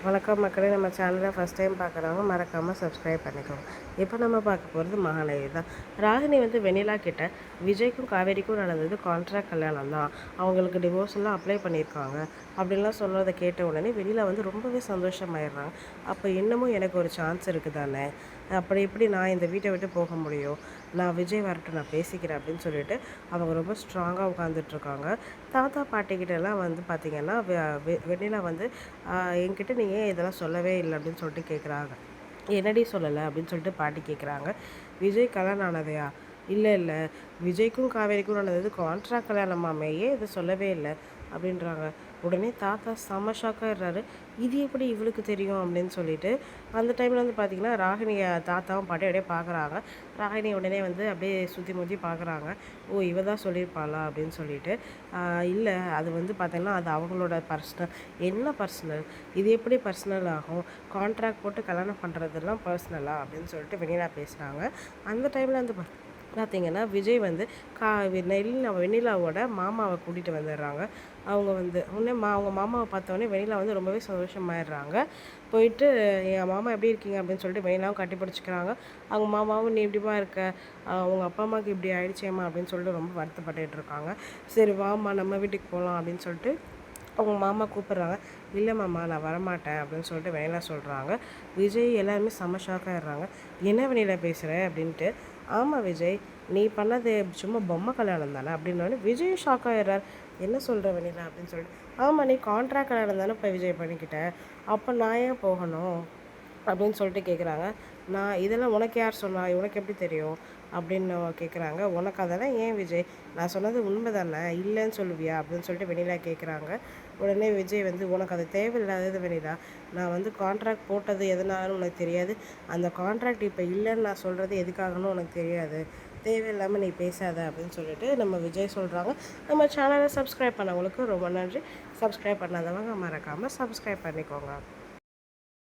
வணக்கம் மக்களே, நம்ம சேனலை ஃபஸ்ட் டைம் பார்க்குறவங்க மறக்காமல் சப்ஸ்கிரைப் பண்ணிக்கோங்க. இப்போ நம்ம பார்க்க போகிறது மகாநதி தான். ராகினி வெண்ணிலா கிட்ட விஜய்க்கும் காவேரிக்கும் நடந்தது கான்ட்ராக்ட் கல்யாணம் தான், அவங்களுக்கு டிவோர்ஸ்லாம் அப்ளை பண்ணியிருக்காங்க அப்படின்லாம் சொன்னதை கேட்ட உடனே வெண்ணிலா ரொம்பவே சந்தோஷமாயிடுறாங்க. அப்போ இன்னமும் எனக்கு ஒரு சான்ஸ் இருக்குது தானே, அப்படி எப்படி நான் இந்த வீட்டை விட்டு போக முடியும், நான் விஜய் வரட்டும் நான் பேசிக்கிறேன் அப்படின்னு சொல்லிட்டு அவங்க ரொம்ப ஸ்ட்ராங்காக உட்காந்துட்ருக்காங்க. தாத்தா பாட்டிக்கிட்டலாம் பார்த்திங்கன்னா வெண்ணிலா என்கிட்ட நீங்கள் ஏன் இதெல்லாம் சொல்லவே இல்லை அப்படின்னு சொல்லிட்டு கேட்குறாங்க. என்னடி சொல்லலை அப்படின்னு சொல்லிட்டு பாட்டி கேட்குறாங்க. விஜய் கல்யாணம் ஆனதையா? இல்லை இல்லை, விஜய்க்கும் காவேரிக்கும் நடந்தது கான்ட்ராக்ட் கல்யாணமாமே, ஏன் இதை சொல்லவே இல்லை அப்படின்றாங்க. உடனே தாத்தா செம்ம ஷாக்காகிடுறாரு. இது எப்படி இவளுக்கு தெரியும் அப்படின்னு சொல்லிட்டு அந்த டைமில் பார்த்திங்கன்னா ராகினியை தாத்தாவும் பாட்டி அப்படியே பார்க்குறாங்க. ராகினி உடனே அப்படியே சுற்றி முற்றி பார்க்குறாங்க. ஓ, இவ தான் சொல்லியிருப்பாளா அப்படின்னு சொல்லிட்டு. இல்லை, அது பார்த்திங்கன்னா அது அவங்களோட பர்சனல். என்ன பர்சனல்? இது எப்படி பர்சனல் ஆகும்? கான்ட்ராக்ட் போட்டு கல்யாணம் பண்ணுறதெல்லாம் பர்சனலா அப்படின்னு சொல்லிட்டு வெண்ணிலா பேசுகிறாங்க. அந்த டைமில் பார்த்திங்கன்னா விஜய் வெண்ணிலாவோட மாமாவை கூட்டிகிட்டு வந்துடுறாங்க. அவங்க அவங்க மாமாவை பார்த்தோன்னே வெண்ணிலா ரொம்பவே சந்தோஷமாயிடுறாங்க. போயிட்டு என் மாமா எப்படி இருக்கீங்க அப்படின்னு சொல்லிட்டு வெண்ணிலாவும் கட்டி பிடிச்சிக்கிறாங்க. அவங்க மாமாவும் நீ எப்படிமா இருக்க, அவங்க அப்பா அம்மாவுக்கு இப்படி ஆயிடுச்சேம்மா அப்படின்னு சொல்லிட்டு ரொம்ப வருத்தப்பட்டுட்டு இருக்காங்க. சரி வாம்மா நம்ம வீட்டுக்கு போகலாம் அப்படின்னு சொல்லிட்டு அவங்க மாமா கூப்பிட்றாங்க. இல்லை மாமா நான் வரமாட்டேன் அப்படின்னு சொல்லிட்டு வெண்ணிலா சொல்கிறாங்க. விஜய் எல்லாருமே செம்ம ஷாக்காகிடுறாங்க. என்ன வெண்ணிலா பேசுகிற அப்படின்ட்டு. ஆமாம் விஜய், நீ பண்ணது சும்மா பொம்மை கல்யாணம் தானே அப்படின்னோடனே விஜய் ஷாக் ஆகிடுறார். என்ன சொல்கிற வெண்ணிலா அப்படின்னு சொல்லிட்டு. ஆமாம், நீ கான்ட்ராக்ட் கல்யாணம் தானே இப்போ விஜய் பண்ணிக்கிட்டேன், அப்போ நான் ஏன் போகணும் அப்படின்னு சொல்லிட்டு கேட்குறாங்க. நான் இதெல்லாம் உனக்கு யார் சொன்னா, உனக்கு எப்படி தெரியும் அப்படின்னு கேட்குறாங்க. உனக்கு அதெல்லாம் ஏன் விஜய், நான் சொன்னது உண்மை தானே, இல்லைன்னு சொல்லுவியா அப்படின்னு சொல்லிட்டு வெண்ணிலா கேட்குறாங்க. உடனே விஜய் உனக்கு அது தேவையில்லாதது வெண்ணிலா, நான் கான்ட்ராக்ட் போட்டது எதனாலும் உனக்கு தெரியாது, அந்த கான்ட்ராக்ட் இப்போ இல்லைன்னு நான் சொல்கிறது எதுக்காகணும் உனக்கு தெரியாது, தேவையில்லாமல் நீ பேசாத அப்படின்னு சொல்லிட்டு நம்ம விஜய் சொல்கிறாங்க. நம்ம சேனலை சப்ஸ்கிரைப் பண்ணவங்களுக்கு ரொம்ப நன்றி. சப்ஸ்கிரைப் பண்ணாதவங்க மறக்காமல் சப்ஸ்கிரைப் பண்ணிக்கோங்க.